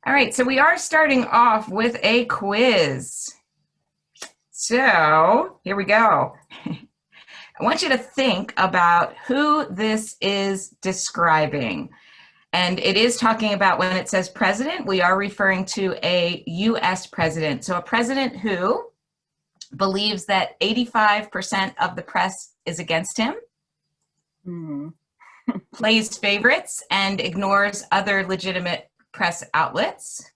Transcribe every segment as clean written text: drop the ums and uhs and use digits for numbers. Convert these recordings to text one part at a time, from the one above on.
All right, so we are starting off with a quiz. So here we go. I want you to think about who this is describing. And it is talking about when it says president, we are referring to a US president. So a president who believes that 85% of the press is against him, plays favorites and ignores other legitimate press outlets,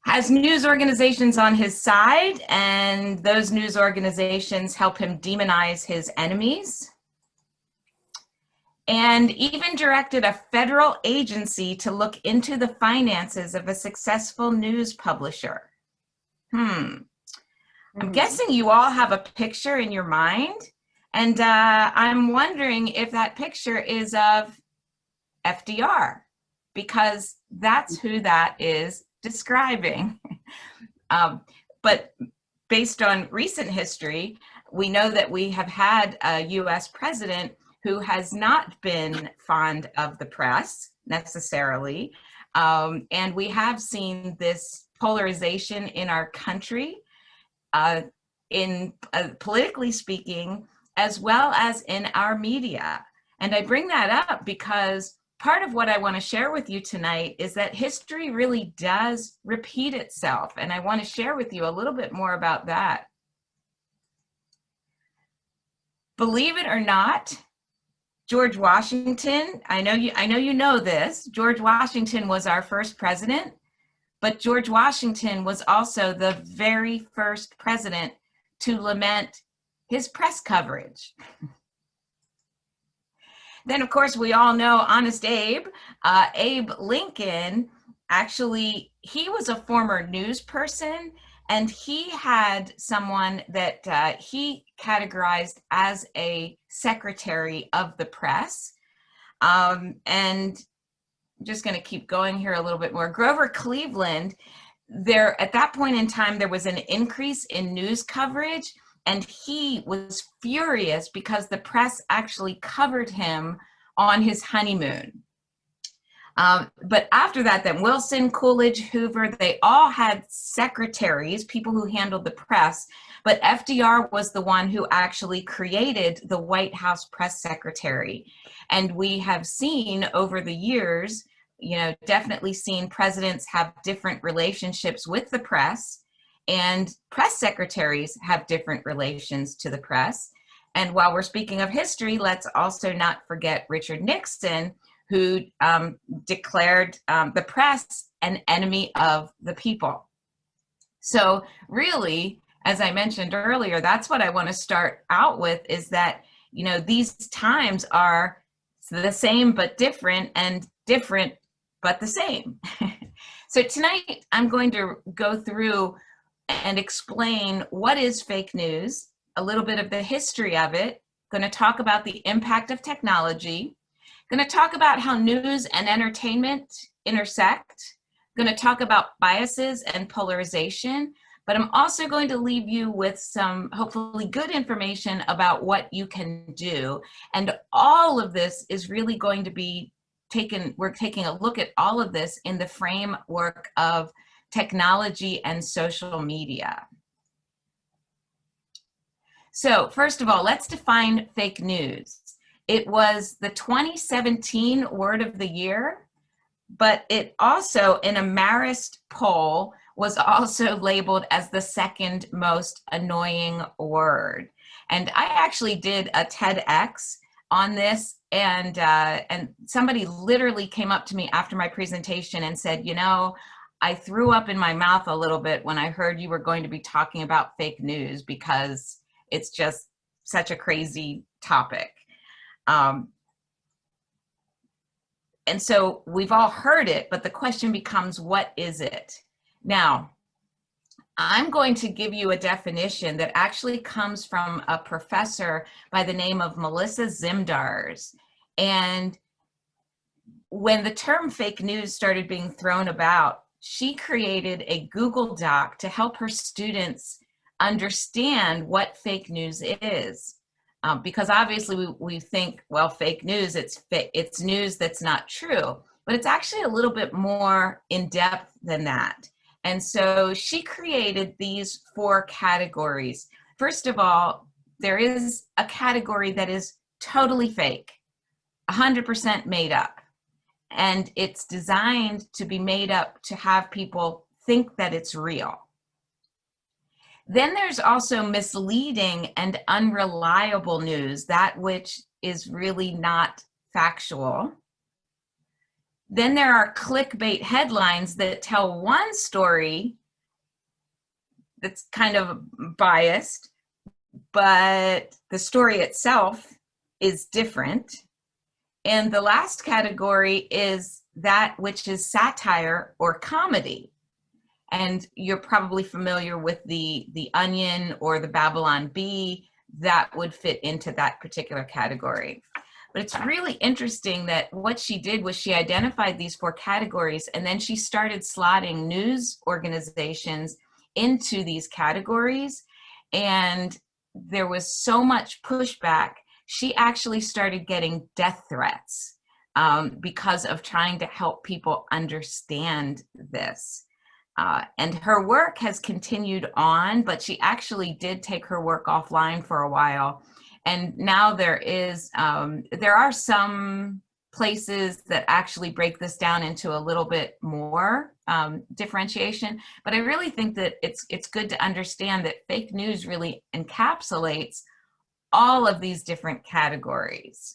has news organizations on his side, and those news organizations help him demonize his enemies, and even directed a federal agency to look into the finances of a successful news publisher. I'm guessing you all have a picture in your mind, and I'm wondering if that picture is of FDR, because that's who that is describing. But based on recent history, we know that we have had a US president who has not been fond of the press necessarily. And we have seen this polarization in our country, in politically speaking, as well as in our media. And I bring that up because part of what I want to share with you tonight is that history really does repeat itself. And I want to share with you a little bit more about that. Believe it or not, George Washington, I know you know this, George Washington was our first president, but George Washington was also the very first president to lament his press coverage. Then, of course, we all know Honest Abe. Abe Lincoln, actually, he was a former news person, and he had someone that he categorized as a secretary of the press. And I'm just going to keep going here a little bit more. Grover Cleveland, at that point in time, there was an increase in news coverage, and he was furious because the press actually covered him on his honeymoon. But after that, then Wilson, Coolidge, Hoover, they all had secretaries, people who handled the press, but FDR was the one who actually created the White House press secretary. And we have seen over the years, definitely seen presidents have different relationships with the press, and press secretaries have different relations to the press. And while we're speaking of history, let's also not forget Richard Nixon, who declared the press an enemy of the people. So really, as I mentioned earlier, that's what I want to start out with, is that, these times are the same but different, and different but the same. So tonight, I'm going to go through and explain what is fake news, a little bit of the history of it, going to talk about the impact of technology, going to talk about how news and entertainment intersect, going to talk about biases and polarization, but I'm also going to leave you with some hopefully good information about what you can do. And all of this is really going to be we're taking a look at all of this in the framework of technology and social media. So first of all, let's define fake news. It was the 2017 word of the year, but it also, in a Marist poll, was also labeled as the second most annoying word. And I actually did a TEDx on this, and somebody literally came up to me after my presentation and said, I threw up in my mouth a little bit when I heard you were going to be talking about fake news, because it's just such a crazy topic. And so we've all heard it, but the question becomes, what is it? Now, I'm going to give you a definition that actually comes from a professor by the name of Melissa Zimdars. And when the term fake news started being thrown about, she created a Google Doc to help her students understand what fake news is. because obviously we think, well, fake news, it's news that's not true, but it's actually a little bit more in depth than that. And so she created these 4 categories. First of all, there is a category that is totally fake, 100% made up. And it's designed to be made up to have people think that it's real. Then there's also misleading and unreliable news, that which is really not factual. Then there are clickbait headlines that tell one story that's kind of biased, but the story itself is different. And the last category is that which is satire or comedy. And you're probably familiar with the Onion or the Babylon Bee. That would fit into that particular category. But it's really interesting that what she did was she identified these 4 categories, and then she started slotting news organizations into these categories. And there was so much pushback, she actually started getting death threats because of trying to help people understand this. And her work has continued on, but she actually did take her work offline for a while. And now there are some places that actually break this down into a little bit more differentiation. But I really think that it's good to understand that fake news really encapsulates all of these different categories.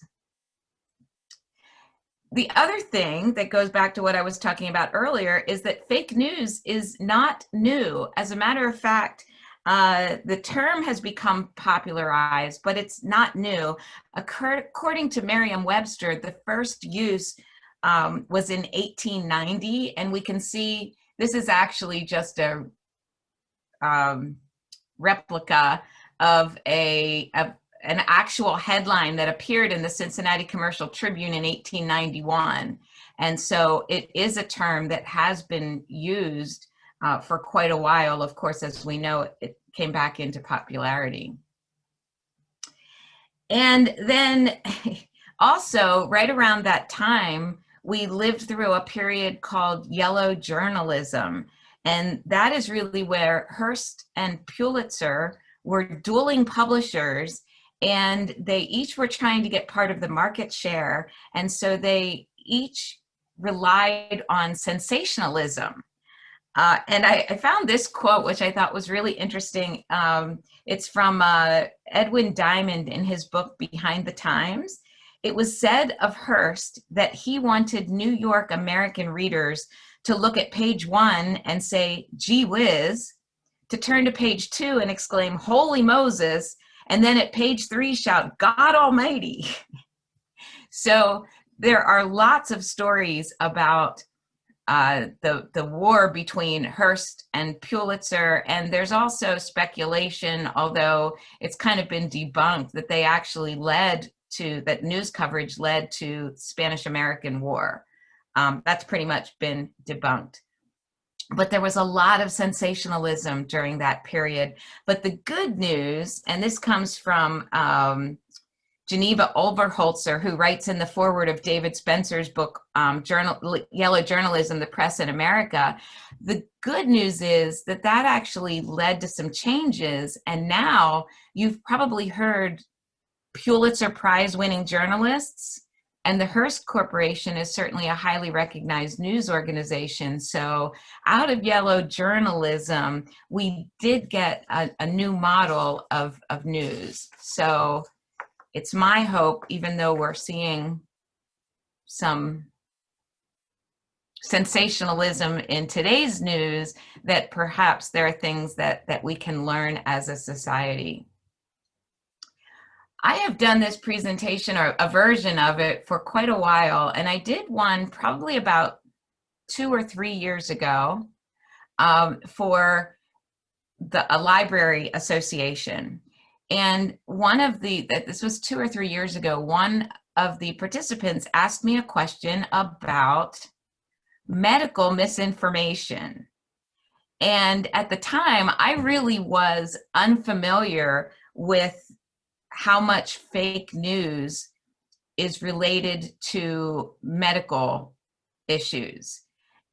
The other thing that goes back to what I was talking about earlier is that fake news is not new. As a matter of fact, the term has become popularized, but it's not new. According to Merriam-Webster, the first use was in 1890, and we can see this is actually just a replica of an actual headline that appeared in the Cincinnati Commercial Tribune in 1891. And so it is a term that has been used for quite a while. Of course, as we know, it came back into popularity. And then also, right around that time, we lived through a period called yellow journalism. And that is really where Hearst and Pulitzer were dueling publishers, and they each were trying to get part of the market share. And so they each relied on sensationalism. And I found this quote, which I thought was really interesting. It's from Edwin Diamond in his book, Behind the Times. It was said of Hearst that he wanted New York American readers to look at page 1 and say, gee whiz, to turn to page 2 and exclaim, holy Moses, and then at page 3 shout, God Almighty. So there are lots of stories about the war between Hearst and Pulitzer, and there's also speculation, although it's kind of been debunked, that they actually that news coverage led to Spanish-American War. That's pretty much been debunked. But there was a lot of sensationalism during that period. But the good news, and this comes from Geneva Oberholzer, who writes in the foreword of David Spencer's book, Yellow Journalism, the Press in America. The good news is that actually led to some changes. And now you've probably heard Pulitzer Prize-winning journalists, and the Hearst Corporation is certainly a highly recognized news organization. So out of yellow journalism, we did get a new model of news. So it's my hope, even though we're seeing some sensationalism in today's news, that perhaps there are things that we can learn as a society. I have done this presentation, or a version of it, for quite a while, and I did one probably about 2 or 3 years ago for a library association. And this was 2 or 3 years ago, one of the participants asked me a question about medical misinformation. And at the time, I really was unfamiliar with how much fake news is related to medical issues.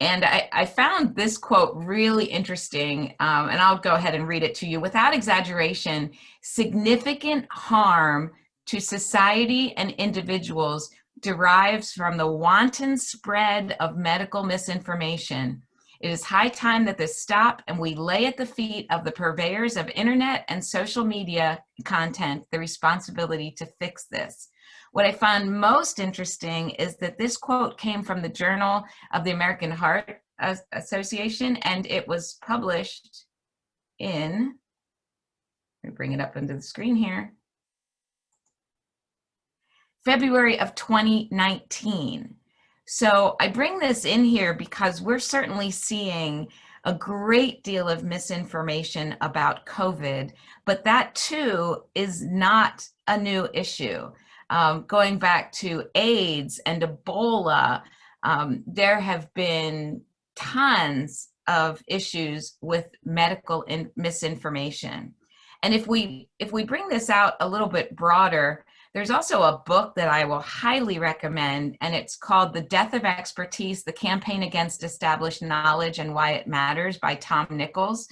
And I found this quote really interesting, and I'll go ahead and read it to you. Without exaggeration, significant harm to society and individuals derives from the wanton spread of medical misinformation. It is high time that this stop, and we lay at the feet of the purveyors of internet and social media content the responsibility to fix this. What I found most interesting is that this quote came from the Journal of the American Heart Association, and it was published in, let me bring it up into the screen here, February of 2019. So I bring this in here because we're certainly seeing a great deal of misinformation about COVID, but that too is not a new issue. Going back to AIDS and Ebola, there have been tons of issues with medical misinformation. And if we bring this out a little bit broader, there's also a book that I will highly recommend, and it's called The Death of Expertise, The Campaign Against Established Knowledge and Why It Matters by Tom Nichols.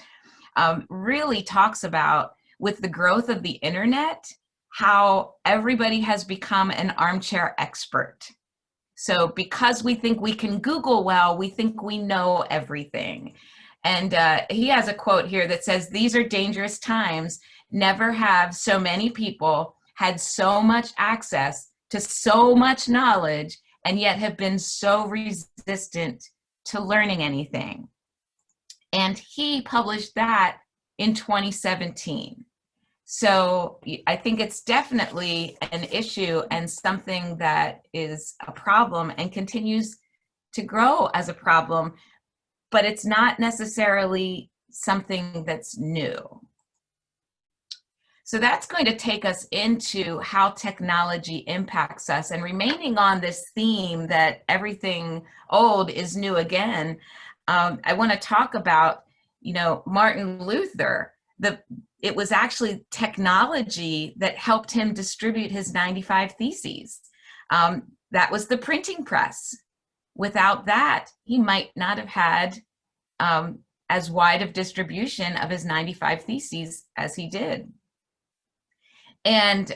Really talks about, with the growth of the internet, how everybody has become an armchair expert. So because we think we can Google well, we think we know everything. And he has a quote here that says, "These are dangerous times. Never have so many people had so much access to so much knowledge and yet have been so resistant to learning anything." And he published that in 2017. So I think it's definitely an issue and something that is a problem and continues to grow as a problem, but it's not necessarily something that's new. So that's going to take us into how technology impacts us. And remaining on this theme that everything old is new again, I want to talk about, Martin Luther. It was actually technology that helped him distribute his 95 Theses. That was the printing press. Without that, he might not have had as wide of distribution of his 95 Theses as he did. And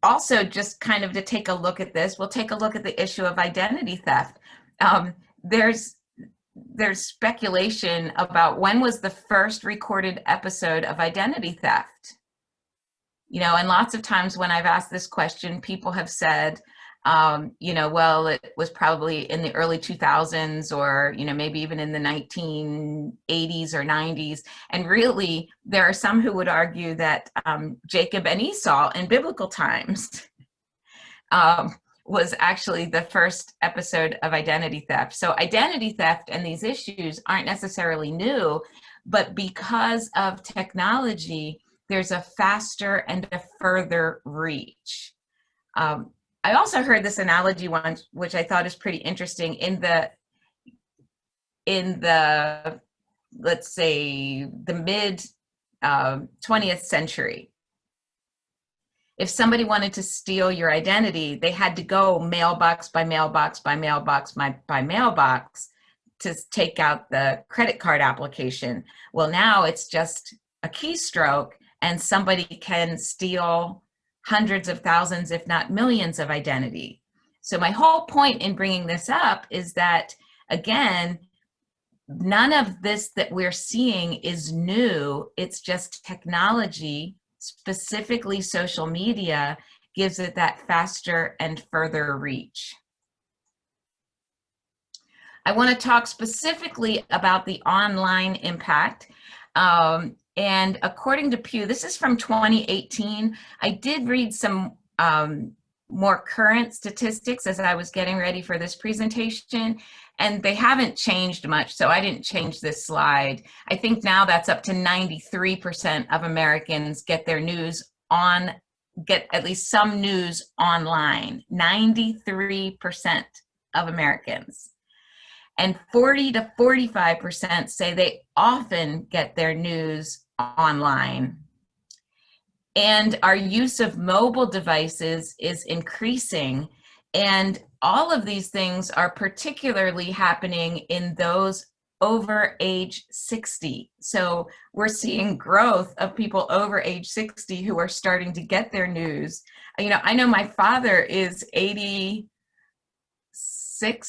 also, just kind of to take a look at this, we'll take a look at the issue of identity theft. There's speculation about when was the first recorded episode of identity theft. And lots of times when I've asked this question, people have said, well, it was probably in the early 2000s or, maybe even in the 1980s or 90s. And really, there are some who would argue that Jacob and Esau in biblical times was actually the first episode of identity theft. So identity theft and these issues aren't necessarily new, but because of technology, there's a faster and a further reach. I also heard this analogy once, which I thought is pretty interesting. In the let's say the mid 20th century, if somebody wanted to steal your identity, they had to go mailbox by mailbox by mailbox by mailbox to take out the credit card application. Well, now it's just a keystroke and somebody can steal hundreds of thousands, if not millions, of identity. So my whole point in bringing this up is that, again, none of this that we're seeing is new. It's just technology, specifically social media, gives it that faster and further reach. I want to talk specifically about the online impact. And according to Pew, this is from 2018. I did read some more current statistics as I was getting ready for this presentation, and they haven't changed much, so I didn't change this slide. I think now that's up to 93% of Americans get their news get at least some news online. 93% of Americans. And 40 to 45% say they often get their news online. And our use of mobile devices is increasing. And all of these things are particularly happening in those over age 60. So we're seeing growth of people over age 60 who are starting to get their news. You know, I know my father is 86,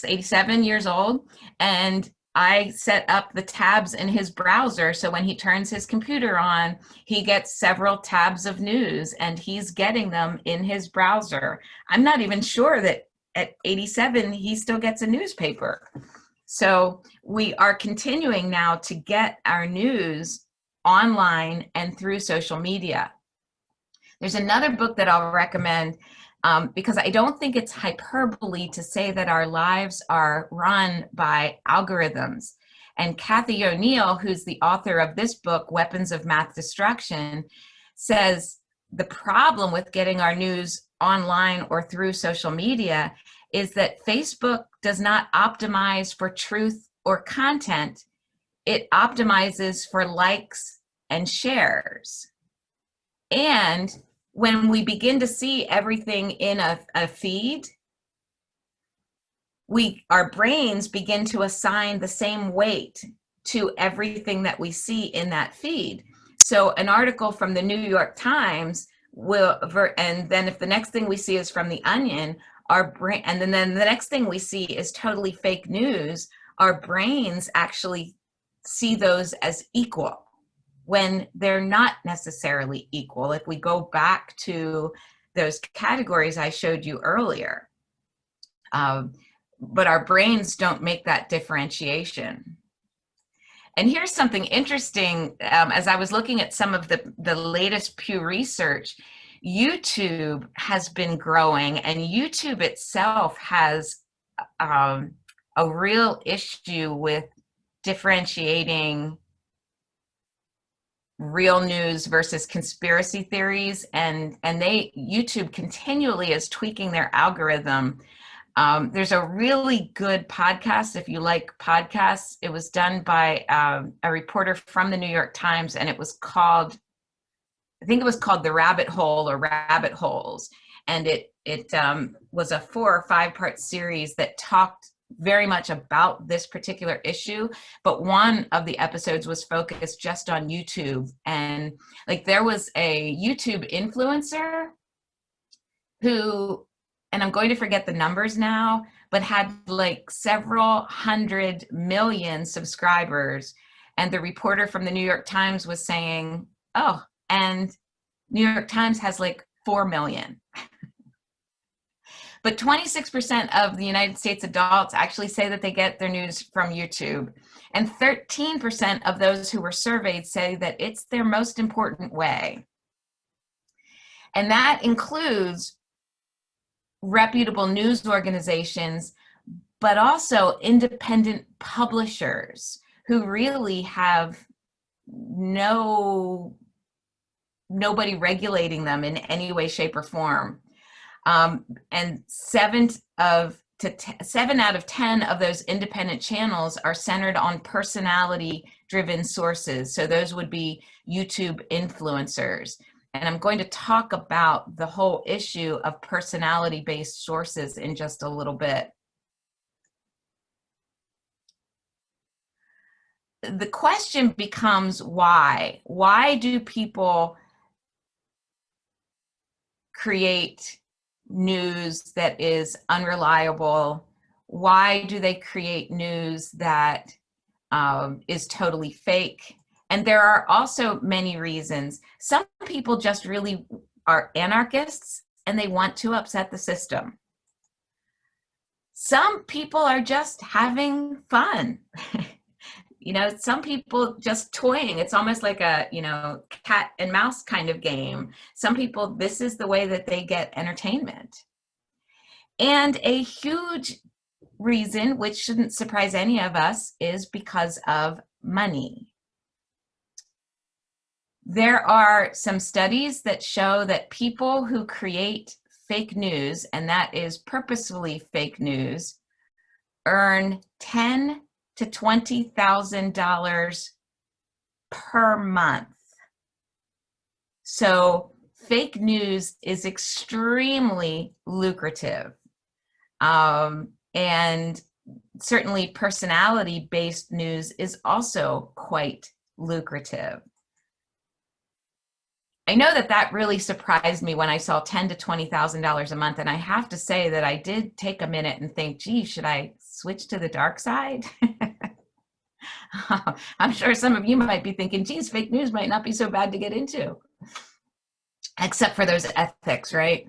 87 years old, and I set up the tabs in his browser. So when he turns his computer on, he gets several tabs of news and he's getting them in his browser. I'm not even sure that at 87, he still gets a newspaper. So we are continuing now to get our news online and through social media. There's another book that I'll recommend because I don't think it's hyperbole to say that our lives are run by algorithms. And Kathy O'Neill, who's the author of this book, Weapons of Math Destruction, says the problem with getting our news online or through social media is that Facebook does not optimize for truth or content. It optimizes for likes and shares. And when we begin to see everything in a feed, our brains begin to assign the same weight to everything that we see in that feed. So an article from the New York Times and then if the next thing we see is from the Onion, and then the next thing we see is totally fake news, our brains actually see those as equal when they're not necessarily equal. If we go back to those categories I showed you earlier, but our brains don't make that differentiation. And here's something interesting. As I was looking at some of the latest Pew Research, YouTube has been growing, and YouTube itself has a real issue with differentiating real news versus conspiracy theories, and YouTube continually is tweaking their algorithm. There's a really good podcast, if you like podcasts. It was done by a reporter from the New York Times, and it was called, I think it was called The Rabbit Hole or Rabbit Holes. And it was a 4 or 5 part series that talked very much about this particular issue. But one of the episodes was focused just on YouTube. And like there was a YouTube influencer who, and I'm going to forget the numbers now, but had like several 100 million subscribers. And the reporter from the New York Times was saying, oh, and New York Times has like 4 million. But 26% of the United States adults actually say that they get their news from YouTube. And 13% of those who were surveyed say that it's their most important way. And that includes reputable news organizations, but also independent publishers who really have nobody regulating them in any way, shape, or form. And 7 out of 10 of those independent channels are centered on personality-driven sources. So those would be YouTube influencers. And I'm going to talk about the whole issue of personality-based sources in just a little bit. The question becomes why? Why do people create news that is unreliable? Why do they create news that is totally fake? And there are also many reasons. Some people just really are anarchists and they want to upset the system. Some people are just having fun. You know, some people just toying. It's almost like a, cat and mouse kind of game. Some people, this is the way that they get entertainment. And a huge reason, which shouldn't surprise any of us, is because of money. There are some studies that show that people who create fake news, and that is purposefully fake news, earn $10,000 to $20,000 per month. So fake news is extremely lucrative. And certainly personality-based news is also quite lucrative. I know that that really surprised me when I saw $10,000 to $20,000 a month, and I have to say that I did take a minute and think, gee, should I switch to the dark side? I'm sure some of you might be thinking, geez, fake news might not be so bad to get into, except for those ethics, right?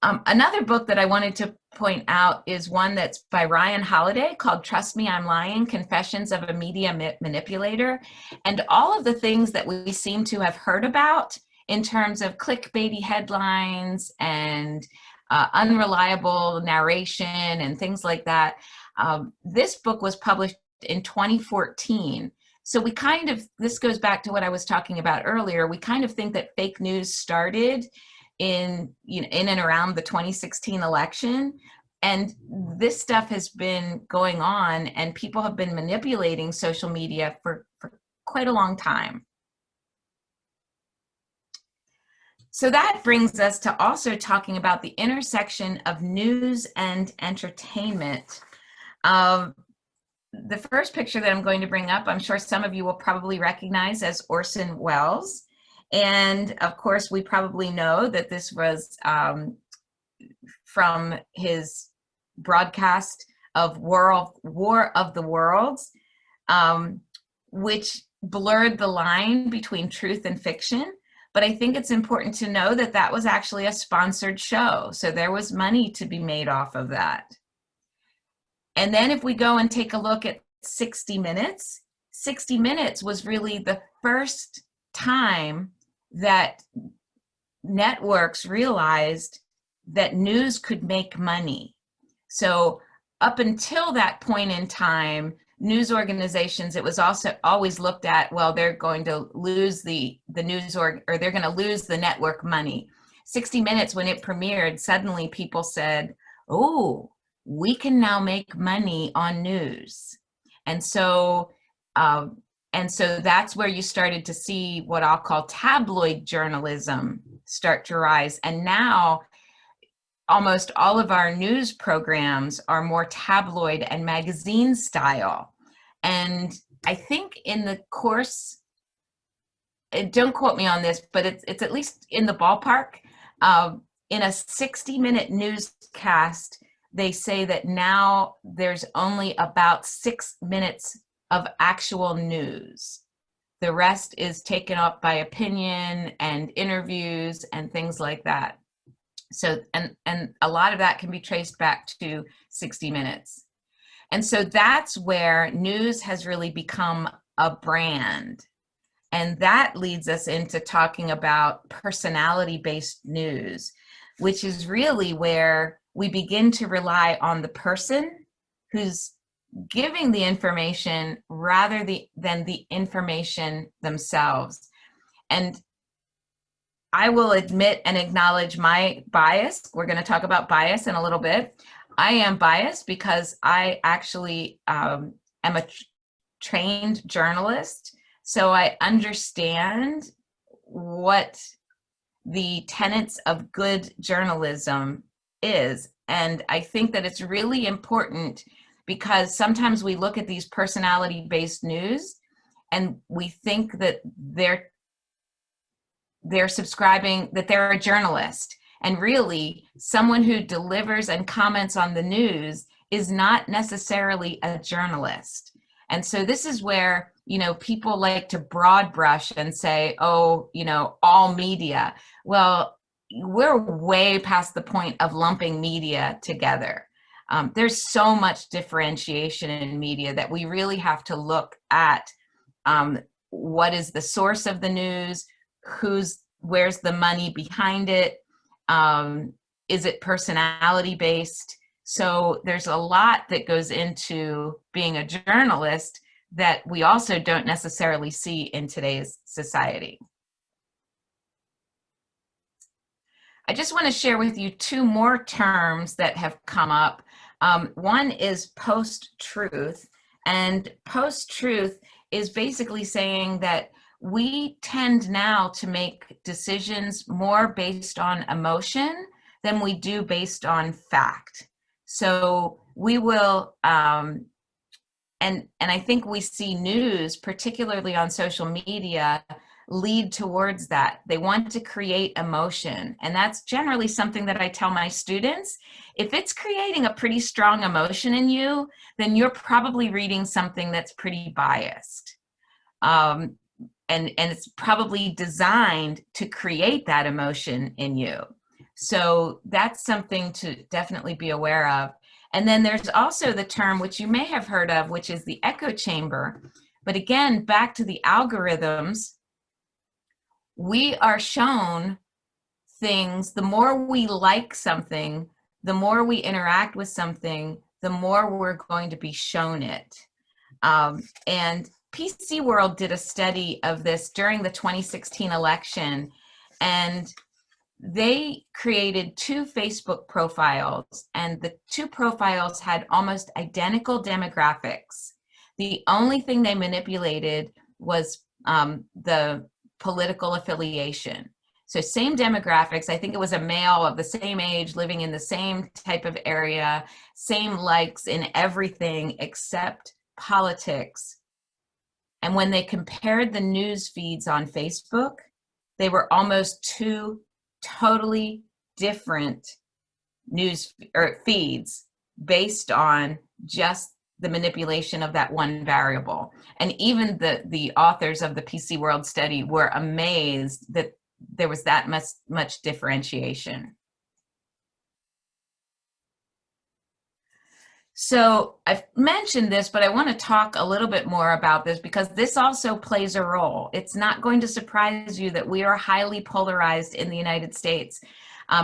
Another book that I wanted to point out is one that's by Ryan Holiday called Trust Me, I'm Lying, Confessions of a Media Manipulator. And all of the things that we seem to have heard about in terms of clickbaity headlines and unreliable narration and things like that. This book was published in 2014. So we kind of, this goes back to what I was talking about earlier. We kind of think that fake news started in and around the 2016 election. And this stuff has been going on, and people have been manipulating social media for quite a long time. So that brings us to also talking about the intersection of news and entertainment. The first picture that I'm going to bring up, I'm sure some of you will probably recognize as Orson Welles. And of course, we probably know that this was from his broadcast of War of the Worlds, which blurred the line between truth and fiction. But I think it's important to know that that was actually a sponsored show. So there was money to be made off of that. And then if we go and take a look at 60 Minutes, 60 Minutes was really the first time that networks realized that news could make money. So up until that point in time, news organizations, it was also always looked at, well, they're going to lose the news or they're going to lose the network money. 60 Minutes, when it premiered, suddenly people said, oh, we can now make money on news. And so that's where you started to see what I'll call tabloid journalism start to rise. And now almost all of our news programs are more tabloid and magazine style. And I think in the course, don't quote me on this, but it's at least in the ballpark. In a 60-minute newscast, they say that now there's only about 6 minutes of actual news. The rest is taken up by opinion and interviews and things like that. So, and a lot of that can be traced back to 60 Minutes. And so that's where news has really become a brand. And that leads us into talking about personality-based news, which is really where we begin to rely on the person who's giving the information rather than the information themselves. And I will admit and acknowledge my bias. We're going to talk about bias in a little bit. I am biased because I actually am a trained journalist. So I understand what the tenets of good journalism is. And I think that it's really important because sometimes we look at these personality-based news and we think that they're subscribing, that they're a journalist. And really, someone who delivers and comments on the news is not necessarily a journalist. And so this is where, people like to broad brush and say, oh, all media. Well, we're way past the point of lumping media together. There's so much differentiation in media that we really have to look at what is the source of the news, where's the money behind it, is it personality based? So there's a lot that goes into being a journalist that we also don't necessarily see in today's society. I just want to share with you two more terms that have come up. One is post-truth, and post-truth is basically saying that we tend now to make decisions more based on emotion than we do based on fact. So we will, and I think we see news, particularly on social media, lead towards that. They want to create emotion. And that's generally something that I tell my students. If it's creating a pretty strong emotion in you, then you're probably reading something that's pretty biased. And it's probably designed to create that emotion in you. So that's something to definitely be aware of. And then there's also the term, which you may have heard of, which is the echo chamber. But again, back to the algorithms, we are shown things, the more we like something, the more we interact with something, the more we're going to be shown it. And PC World did a study of this during the 2016 election, and they created 2 Facebook profiles, and the 2 profiles had almost identical demographics. The only thing they manipulated was the political affiliation. So same demographics. I think it was a male of the same age living in the same type of area, same likes in everything except politics. And when they compared the news feeds on Facebook, they were almost 2 totally different news or feeds based on just the manipulation of that one variable. And even the authors of the PC World study were amazed that there was that much differentiation. So I've mentioned this, but I want to talk a little bit more about this because this also plays a role. It's not going to surprise you that we are highly polarized in the United States.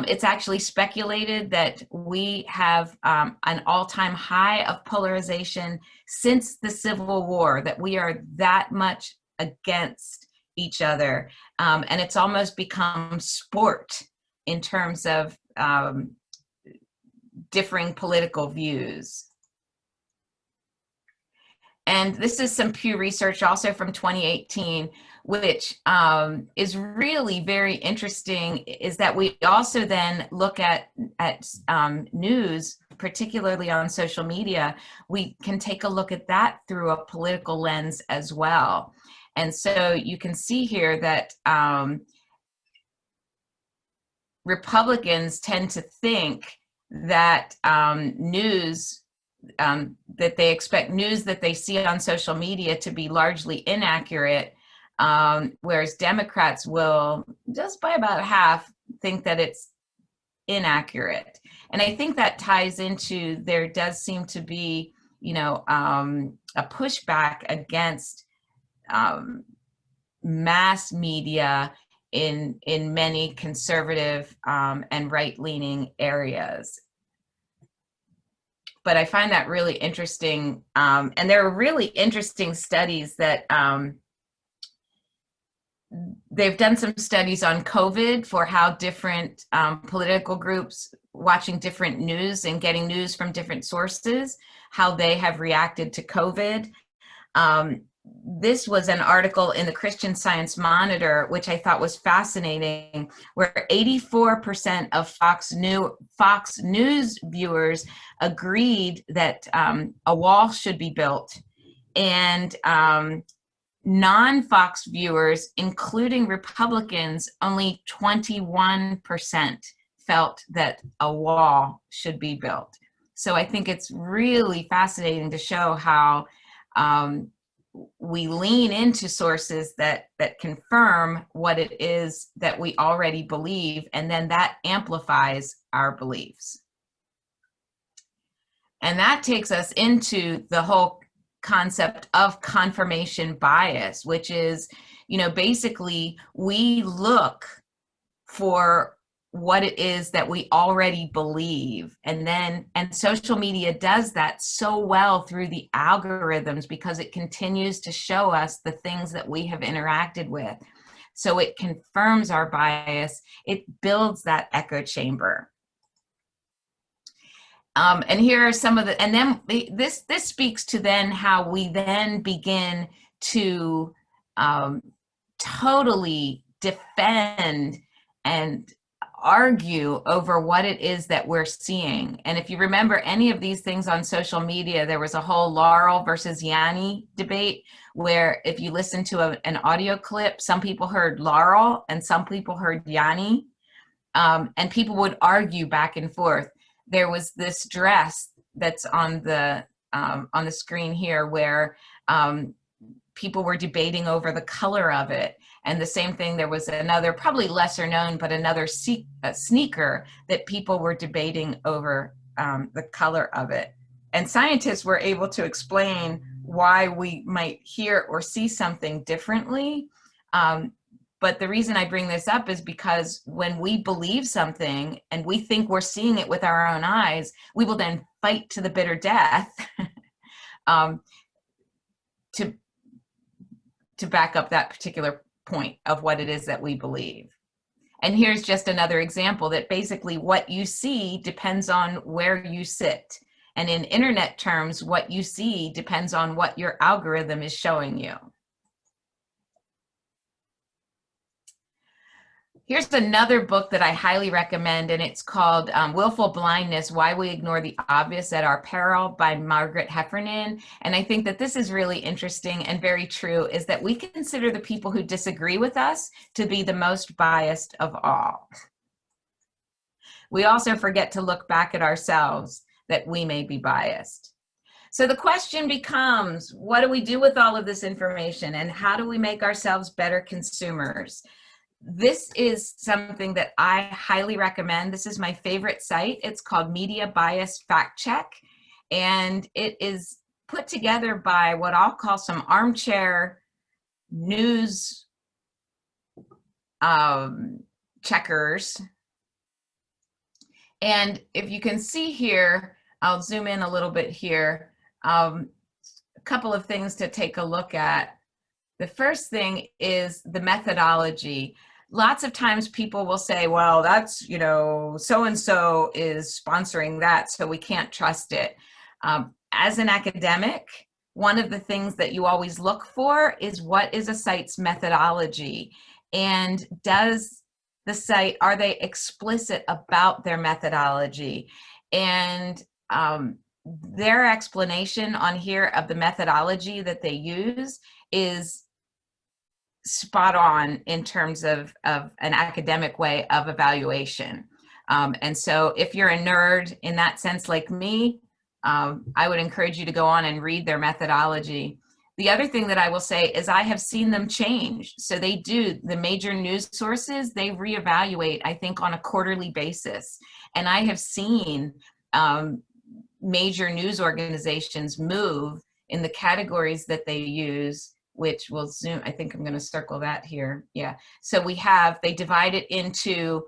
It's actually speculated that we have an all-time high of polarization since the Civil War, that we are that much against each other. And it's almost become sport in terms of differing political views. And this is some Pew Research also from 2018, which is really very interesting, is that we also then look at news, particularly on social media. We can take a look at that through a political lens as well. And so you can see here that Republicans tend to think that news, that they expect news that they see on social media to be largely inaccurate, whereas Democrats will, just by about half, think that it's inaccurate. And I think that ties into, there does seem to be, a pushback against mass media in many conservative and right-leaning areas. But I find that really interesting. And there are really interesting studies that they've done some studies on COVID for how different political groups watching different news and getting news from different sources, how they have reacted to COVID. This was an article in the Christian Science Monitor, which I thought was fascinating, where 84% of Fox News viewers agreed that a wall should be built. And non-Fox viewers, including Republicans, only 21% felt that a wall should be built. So I think it's really fascinating to show how we lean into sources that confirm what it is that we already believe, and then that amplifies our beliefs. And that takes us into the whole concept of confirmation bias, which is, basically we look for what it is that we already believe. And social media does that so well through the algorithms because it continues to show us the things that we have interacted with. So it confirms our bias. It builds that echo chamber. And here are some of the, and then this speaks to then how we then begin to totally defend and argue over what it is that we're seeing. And if you remember any of these things on social media, there was a whole Laurel versus Yanni debate where if you listen to an audio clip, some people heard Laurel and some people heard Yanni, and people would argue back and forth. There was this dress that's on the screen here where people were debating over the color of it. And the same thing, there was another, probably lesser known, but another sneaker that people were debating over the color of it. And scientists were able to explain why we might hear or see something differently. But the reason I bring this up is because when we believe something and we think we're seeing it with our own eyes, we will then fight to the bitter death to back up that particular point of what it is that we believe. And here's just another example that basically what you see depends on where you sit. And in internet terms, what you see depends on what your algorithm is showing you. Here's another book that I highly recommend, and it's called Willful Blindness, Why We Ignore the Obvious at Our Peril by Margaret Heffernan. And I think that this is really interesting and very true, is that we consider the people who disagree with us to be the most biased of all. We also forget to look back at ourselves, that we may be biased. So the question becomes, what do we do with all of this information, and how do we make ourselves better consumers? This is something that I highly recommend. This is my favorite site. It's called Media Bias Fact Check, and it is put together by what I'll call some armchair news checkers. And if you can see here, I'll zoom in a little bit here, a couple of things to take a look at. The first thing is the methodology. Lots of times people will say, well, that's, you know, so-and-so is sponsoring that, so we can't trust it. As an academic, one of the things that you always look for is what is a site's methodology, and does the site, are they explicit about their methodology? And their explanation on here of the methodology that they use is spot on in terms of an academic way of evaluation. And so if you're a nerd in that sense like me, I would encourage you to go on and read their methodology. The other thing that I will say is I have seen them change. So they do, the major news sources, they reevaluate, I think, on a quarterly basis. And I have seen major news organizations move in the categories that they use, which will zoom, I think I'm going to circle that here. Yeah. So we have, they divide it into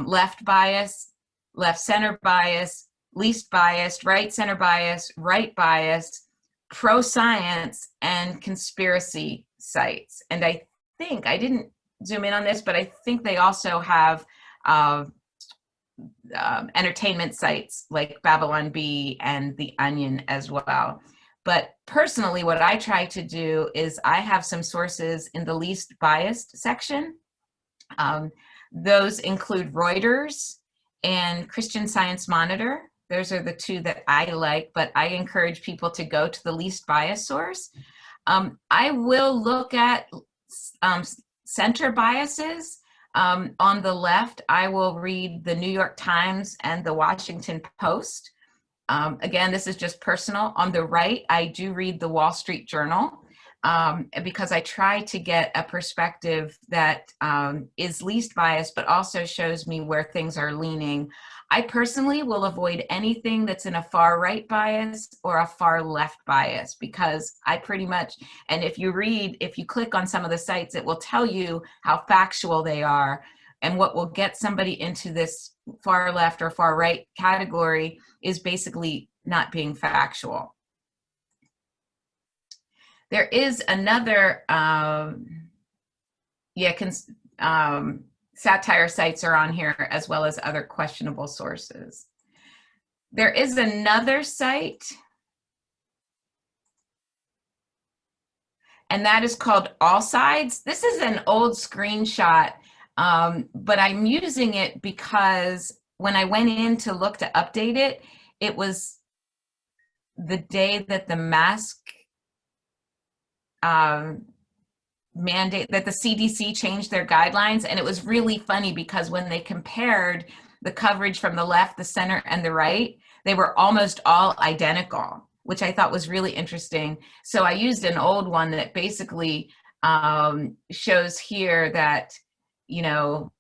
left bias, left center bias, least biased, right center bias, right bias, pro-science, and conspiracy sites. And I think, I didn't zoom in on this, but I think they also have entertainment sites like Babylon Bee and The Onion as well. But personally, what I try to do is I have some sources in the least biased section. Those include Reuters and Christian Science Monitor. Those are the two that I like, but I encourage people to go to the least biased source. I will look at center biases. On the left, I will read the New York Times and the Washington Post. Again, this is just personal. On the right, I do read the Wall Street Journal because I try to get a perspective that is least biased, but also shows me where things are leaning. I personally will avoid anything that's in a far right bias or a far left bias, because I pretty much, and if you click on some of the sites, it will tell you how factual they are. And what will get somebody into this far left or far right category is basically not being factual. There is another, satire sites are on here, as well as other questionable sources. There is another site and that is called All Sides. This is an old screenshot, but I'm using it because when I went in to look to update it, it was the day that the mask mandate, that the CDC changed their guidelines. And it was really funny because when they compared the coverage from the left, the center, and the right, they were almost all identical, which I thought was really interesting. So I used an old one that basically shows here that, you know,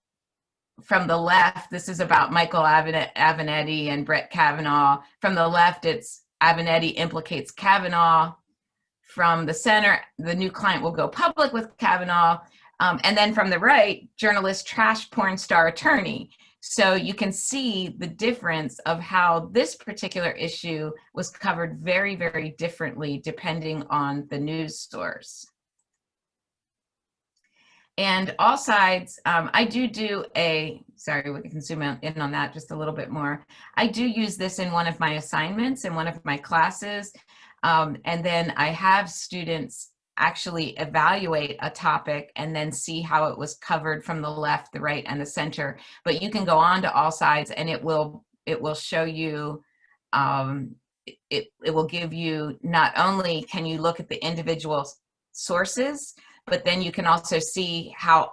from the left, this is about Michael Avenatti and Brett Kavanaugh. From the left, it's Avenatti implicates Kavanaugh. From the center, the new client will go public with Kavanaugh. And then from the right, journalist trash porn star attorney. So you can see the difference of how this particular issue was covered very, very differently depending on the news source. And All Sides, I do a, sorry, we can zoom in on that just a little bit more. I do use this in one of my assignments in one of my classes. And then I have students actually evaluate a topic and then see how it was covered from the left, the right, and the center. But you can go on to All Sides and it will show you, it will give you, not only can you look at the individual sources, but then you can also see how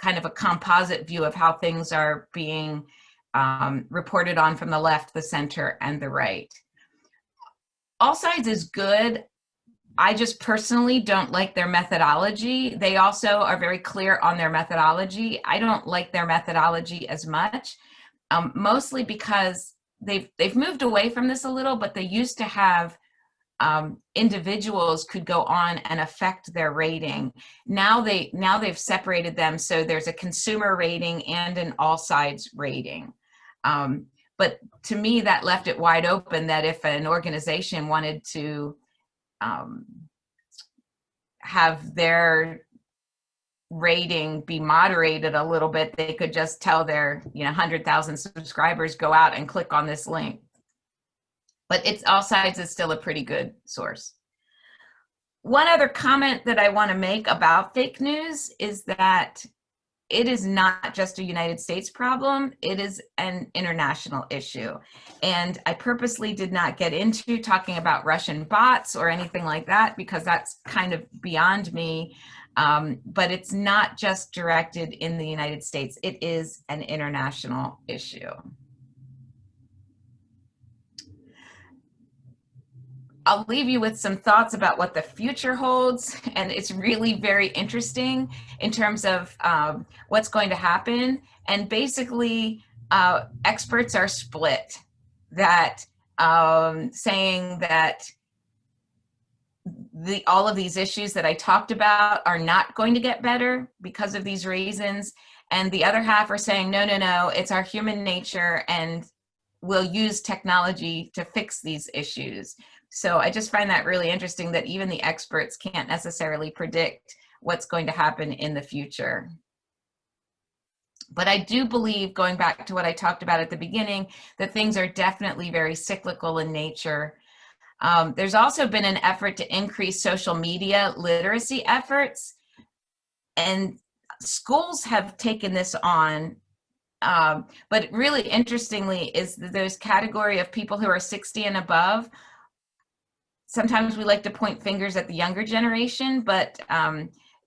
kind of a composite view of how things are being reported on from the left, the center, and the right. All Sides is good. I just personally don't like their methodology. They also are very clear on their methodology. I don't like their methodology as much, mostly because they've moved away from this a little, but they used to have individuals could go on and affect their rating. Now they've separated them, so there's a consumer rating and an All Sides rating. But to me, that left it wide open that if an organization wanted to have their rating be moderated a little bit, they could just tell their 100,000 subscribers, go out and click on this link. But All Sides is still a pretty good source. One other comment that I want to make about fake news is that it is not just a United States problem, it is an international issue. And I purposely did not get into talking about Russian bots or anything like that because that's kind of beyond me. But it's not just directed in the United States, it is an international issue. I'll leave you with some thoughts about what the future holds, and it's really very interesting in terms of what's going to happen. And basically, experts are split, that saying that all of these issues that I talked about are not going to get better because of these reasons, and the other half are saying, no, it's our human nature, and we'll use technology to fix these issues. So I just find that really interesting that even the experts can't necessarily predict what's going to happen in the future. But I do believe, going back to what I talked about at the beginning, that things are definitely very cyclical in nature. There's also been an effort to increase social media literacy efforts, and schools have taken this on. But really interestingly is those category of people who are 60 and above. Sometimes we like to point fingers at the younger generation, but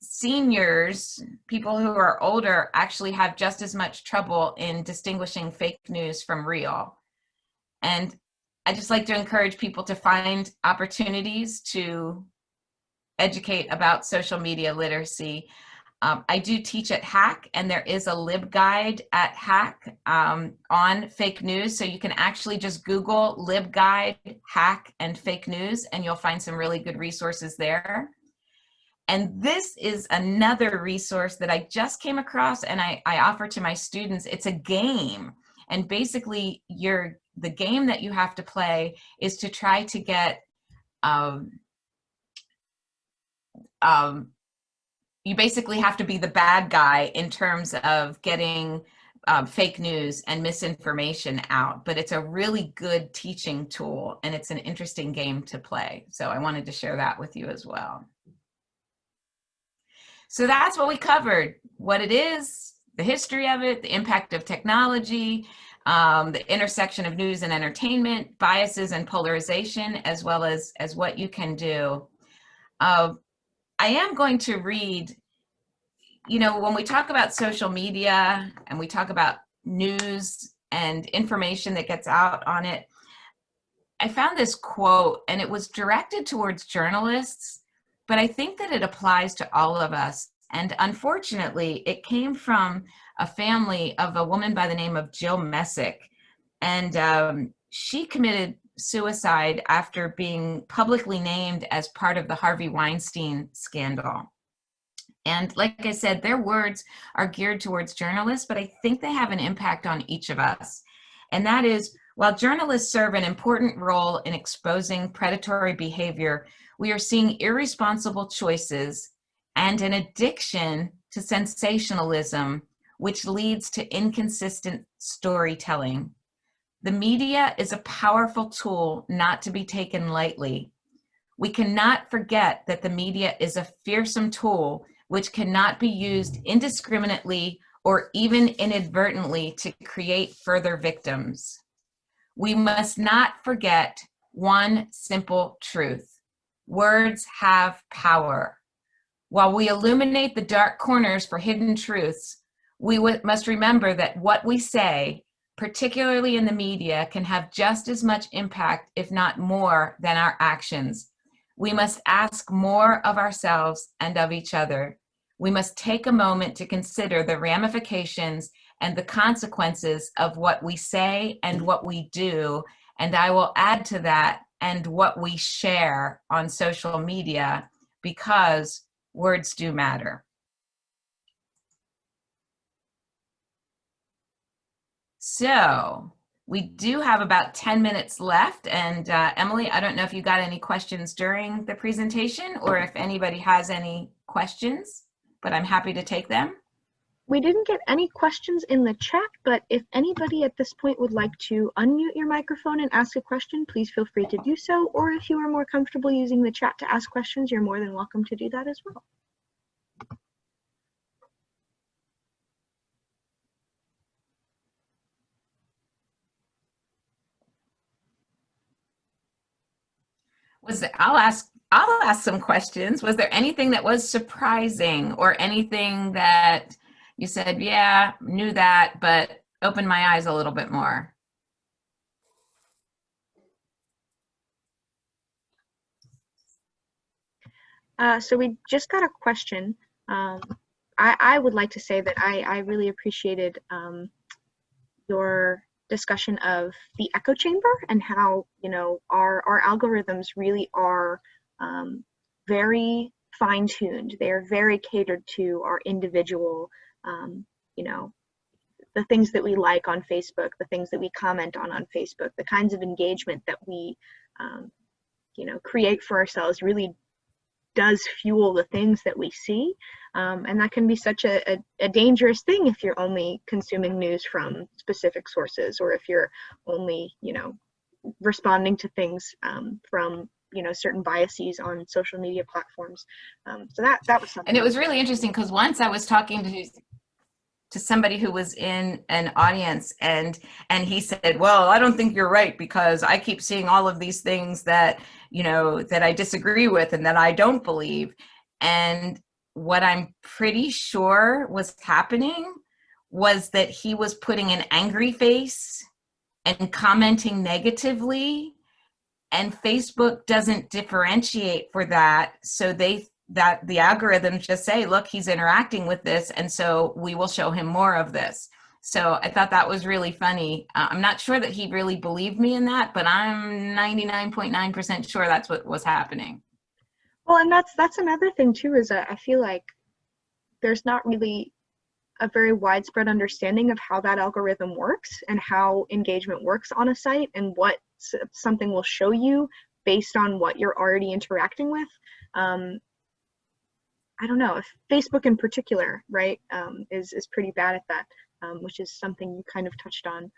seniors, people who are older, actually have just as much trouble in distinguishing fake news from real. And I just like to encourage people to find opportunities to educate about social media literacy. I do teach at HACC, and there is a LibGuide at HACC on fake news. So you can actually just Google LibGuide, HACC, and fake news, and you'll find some really good resources there. And this is another resource that I just came across, and I offer to my students. It's a game. And basically, the game that you have to play is to try to get you basically have to be the bad guy in terms of getting fake news and misinformation out. But it's a really good teaching tool, and it's an interesting game to play. So I wanted to share that with you as well. So that's what we covered, what it is, the history of it, the impact of technology, the intersection of news and entertainment, biases and polarization, as well as what you can do. I am going to read, when we talk about social media and we talk about news and information that gets out on it, I found this quote, and it was directed towards journalists, but I think that it applies to all of us. And unfortunately, it came from a family of a woman by the name of Jill Messick. And she committed suicide after being publicly named as part of the Harvey Weinstein scandal. And like I said, their words are geared towards journalists, but I think they have an impact on each of us. And that is, while journalists serve an important role in exposing predatory behavior, we are seeing irresponsible choices and an addiction to sensationalism, which leads to inconsistent storytelling. The media is a powerful tool not to be taken lightly. We cannot forget that the media is a fearsome tool which cannot be used indiscriminately or even inadvertently to create further victims. We must not forget one simple truth. Words have power. While we illuminate the dark corners for hidden truths, we must remember that what we say, particularly in the media, can have just as much impact, if not more, than our actions. We must ask more of ourselves and of each other. We must take a moment to consider the ramifications and the consequences of what we say and what we do. And I will add to that, and what we share on social media, because words do matter. So we do have about 10 minutes left. And Emily, I don't know if you got any questions during the presentation or if anybody has any questions, but I'm happy to take them. We didn't get any questions in the chat, but if anybody at this point would like to unmute your microphone and ask a question, please feel free to do so. Or if you are more comfortable using the chat to ask questions, you're more than welcome to do that as well. I'll ask some questions. Was there anything that was surprising or anything that you said, yeah, knew that, but opened my eyes a little bit more? So we just got a question. I would like to say that I really appreciated your discussion of the echo chamber and how, our algorithms really are very fine-tuned. They are very catered to our individual, the things that we like on Facebook, the things that we comment on Facebook, the kinds of engagement that we, create for ourselves really does fuel the things that we see. And that can be such a dangerous thing if you're only consuming news from specific sources, or if you're only, responding to things from, certain biases on social media platforms. So that was something. And it was really interesting because once I was talking to somebody who was in an audience, and he said, well, I don't think you're right because I keep seeing all of these things that, that I disagree with and that I don't believe. And what I'm pretty sure was happening was that he was putting an angry face and commenting negatively, and Facebook doesn't differentiate for that. So that the algorithms just say, look, he's interacting with this, and so we will show him more of this. So I thought that was really funny. I'm not sure that he really believed me in that, but I'm 99.9% sure that's what was happening. Well, and that's another thing too, is I feel like there's not really a very widespread understanding of how that algorithm works and how engagement works on a site and what something will show you based on what you're already interacting with. I don't know if Facebook in particular, right, is pretty bad at that, which is something you kind of touched on.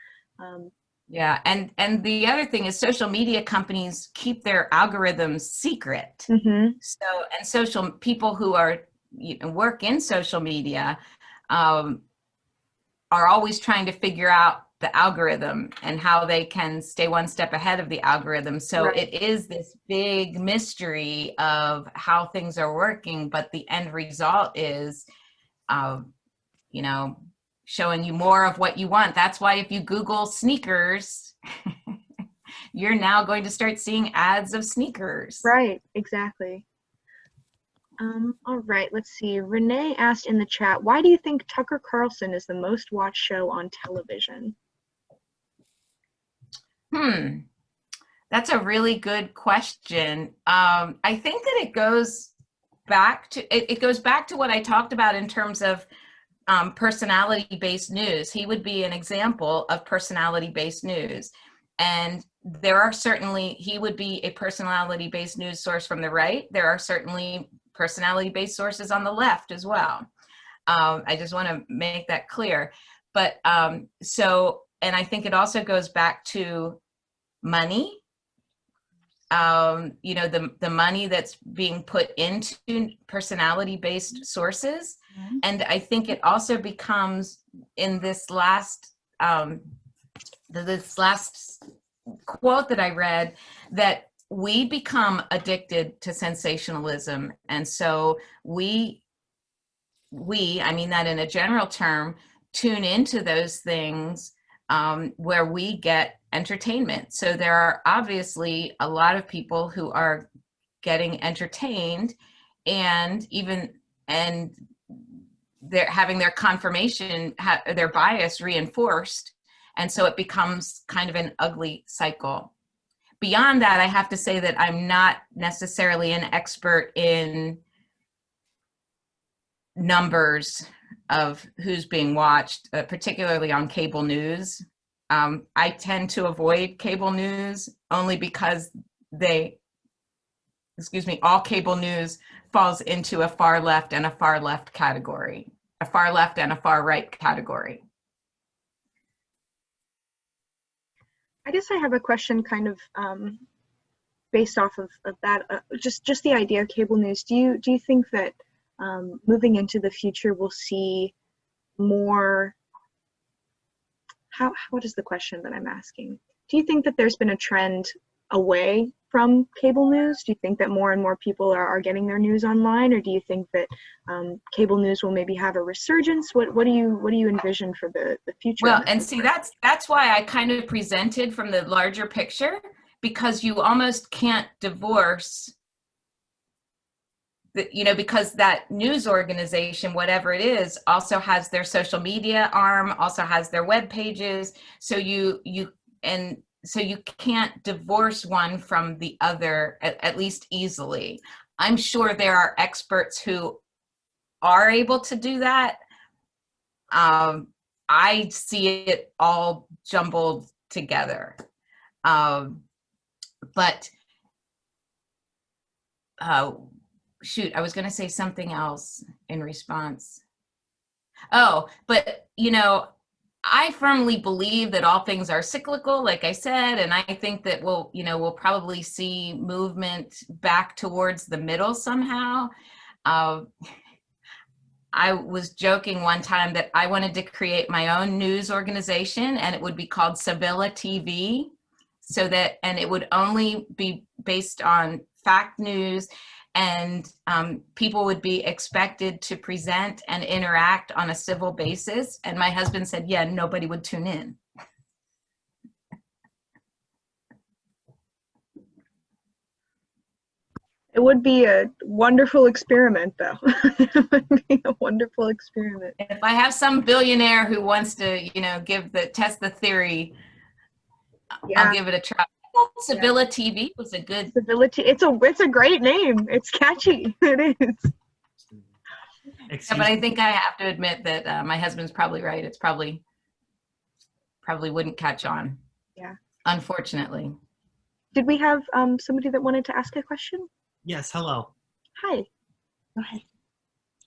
Yeah, and the other thing is social media companies keep their algorithms secret. Mm-hmm. So, and social people who are work in social media are always trying to figure out the algorithm and how they can stay one step ahead of the algorithm. So Right. it is this big mystery of how things are working, but the end result is, you know, showing you more of what you want. That's why if you Google sneakers, you're now going to start seeing ads of sneakers. Right, exactly. All right, let's see. Renee asked in the chat, why do you think Tucker Carlson is the most watched show on television? That's a really good question. I think that it goes back to what I talked about in terms of personality-based news. He would be an example of personality-based news. And there are certainly, he would be a personality-based news source from the right. There are certainly personality-based sources on the left as well. I just want to make that clear. But and I think it also goes back to money. The money that's being put into personality-based sources. Mm-hmm. And I think it also becomes in this last quote that I read, that we become addicted to sensationalism. And so I mean that in a general term, tune into those things where we get entertainment. So there are obviously a lot of people who are getting entertained and they're having their confirmation, their bias reinforced. And so it becomes kind of an ugly cycle. Beyond that, I have to say that I'm not necessarily an expert in numbers of who's being watched, particularly on cable news. I tend to avoid cable news only because all cable news falls into a far left and a far left category, a far left and a far right category. I guess I have a question kind of based off of that, just the idea of cable news. Do you think that moving into the future we'll see more, what is the question that I'm asking? Do you think that there's been a trend away from cable news? Do you think that more and more people are getting their news online, or do you think that cable news will maybe have a resurgence? What do you envision for the future? Well, and see, that's why I kind of presented from the larger picture, because you almost can't divorce because that news organization, whatever it is, also has their social media arm, also has their web pages. So you can't divorce one from the other, at least easily. I'm sure there are experts who are able to do that. I see it all jumbled together. Shoot, I was going to say something else in response. Oh, but I firmly believe that all things are cyclical, like I said, and I think that we'll probably see movement back towards the middle somehow. I was joking one time that I wanted to create my own news organization, and it would be called Sevilla TV, and it would only be based on fact news, and people would be expected to present and interact on a civil basis. And my husband said, yeah, nobody would tune in. It would be a wonderful experiment, though. It would be a wonderful experiment. If I have some billionaire who wants to, test the theory, yeah. I'll give it a try. Sevilla TV was a good. Sevilla it's a great name. It's catchy. It is. Yeah, but I think I have to admit that my husband's probably right. It's probably wouldn't catch on. Yeah. Unfortunately. Did we have somebody that wanted to ask a question? Yes. Hello. Hi. Go ahead.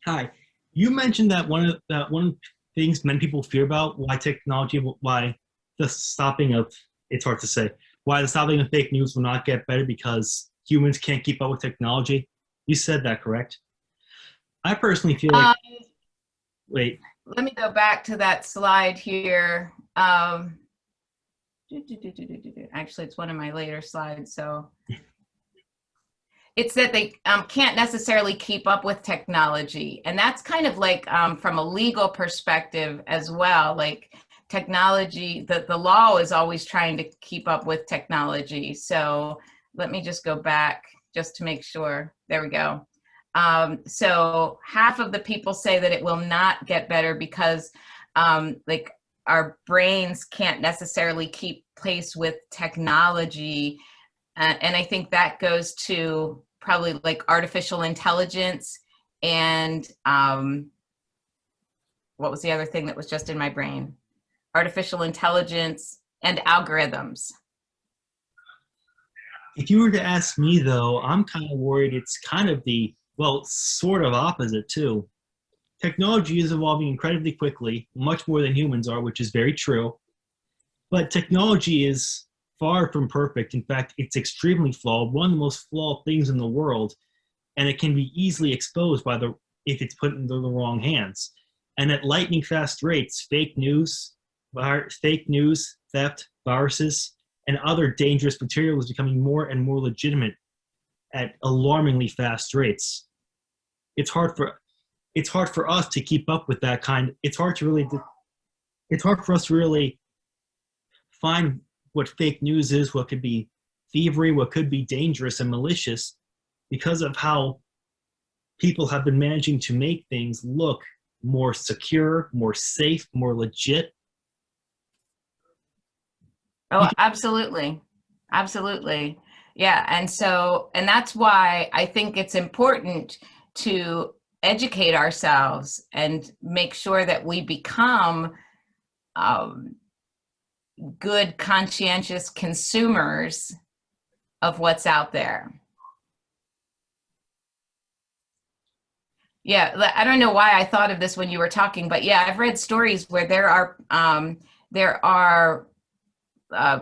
Hi. You mentioned that one of the things many people fear about why the stopping of, it's hard to say, why the stopping of fake news will not get better because humans can't keep up with technology. You said that, correct? I personally feel like, wait, Let me go back to that slide here. Actually, it's one of my later slides. So it's that they can't necessarily keep up with technology. And that's kind of like from a legal perspective as well. Like technology, the law is always trying to keep up with technology. So let me just go back just to make sure. There we go. So half of the people say that it will not get better because like our brains can't necessarily keep pace with technology. And I think that goes to probably like artificial intelligence and what was the other thing that was just in my brain? Artificial intelligence and algorithms. if you were to ask me though, I'm kind of worried it's kind of the, well, sort of opposite too. Technology is evolving incredibly quickly, much more than humans are, which is very true. But technology is far from perfect. In fact, it's extremely flawed, one of the most flawed things in the world, and it can be easily exposed by the if it's put into the wrong hands. And at lightning fast rates, fake news, theft, viruses, and other dangerous material is becoming more and more legitimate at alarmingly fast rates. It's hard for us to keep up with that kind. It's hard for us to really find what fake news is, what could be thievery, what could be dangerous and malicious, because of how people have been managing to make things look more secure, more safe, more legit. Oh, absolutely. Absolutely. Yeah. And that's why I think it's important to educate ourselves and make sure that we become good, conscientious consumers of what's out there. Yeah, I don't know why I thought of this when you were talking, but yeah, I've read stories where there are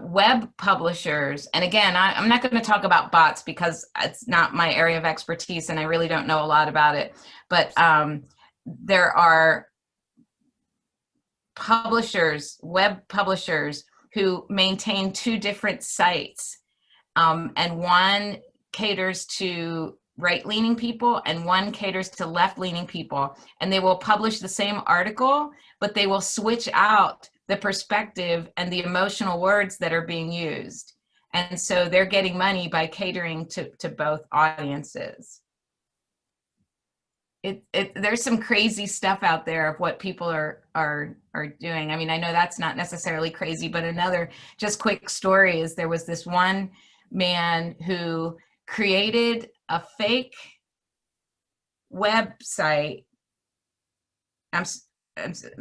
web publishers, and again, I'm not going to talk about bots because it's not my area of expertise, and I really don't know a lot about it. But there are web publishers, who maintain two different sites, and one caters to right-leaning people and one caters to left-leaning people, and they will publish the same article, but they will switch out the perspective and the emotional words that are being used. And so they're getting money by catering to both audiences. There's some crazy stuff out there of what people are doing. I mean, I know that's not necessarily crazy, but another just quick story is there was this one man who created a fake website.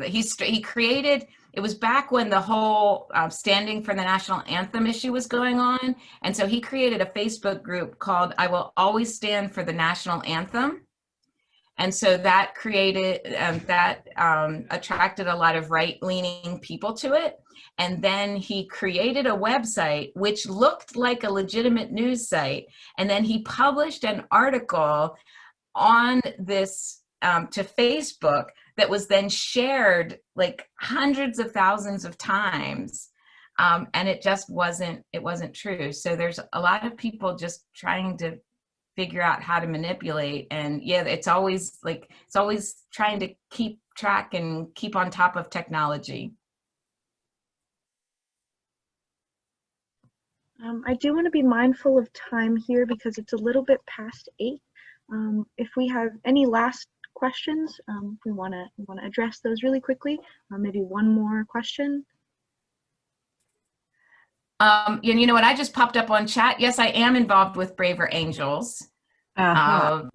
He created, it was back when the whole standing for the national anthem issue was going on. And so he created a Facebook group called "I Will Always Stand for the National Anthem." And so that attracted a lot of right-leaning people to it. And then he created a website which looked like a legitimate news site. And then he published an article on this to Facebook that was then shared like hundreds of thousands of times. And it just wasn't true. So there's a lot of people just trying to figure out how to manipulate. And yeah, it's always trying to keep track and keep on top of technology. I do want to be mindful of time here because it's a little bit past 8. If we have any last questions, we want to address those really quickly. Maybe one more question. You know what? I just popped up on chat. Yes, I am involved with Braver Angels. Braver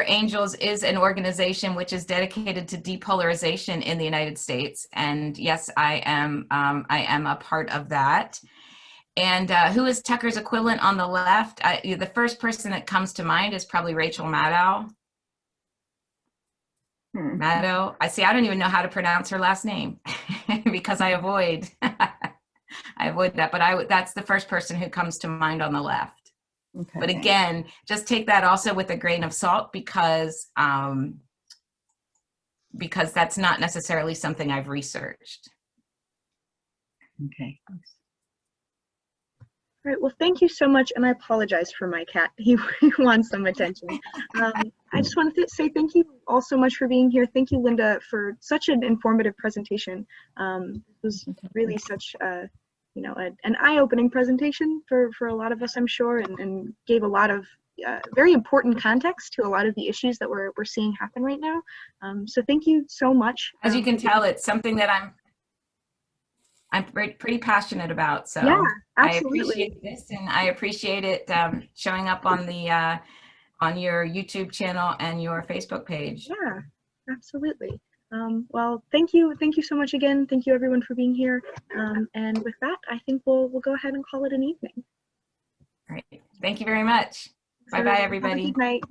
Angels is an organization which is dedicated to depolarization in the United States, and yes, I am a part of that. And who is Tucker's equivalent on the left? The first person that comes to mind is probably Rachel Maddow. Maddow. I don't even know how to pronounce her last name because I avoid that. But that's the first person who comes to mind on the left. Okay. But again, just take that also with a grain of salt because that's not necessarily something I've researched. Okay. All right, well, thank you so much, and I apologize for my cat. He wants some attention. I just wanted to say thank you all so much for being here. Thank you, Linda, for such an informative presentation. It was really such a, an eye-opening presentation for a lot of us, I'm sure, and gave a lot of very important context to a lot of the issues that we're seeing happen right now. So thank you so much. As you can tell, it's something that I'm pretty passionate about, so yeah, I absolutely. appreciate this, and I appreciate it showing up on the on your YouTube channel and your Facebook page. Yeah, absolutely. Well, thank you so much again. Thank you everyone for being here. And with that, I think we'll go ahead and call it an evening. All right, thank you very much. Bye bye, everybody. Have a good night.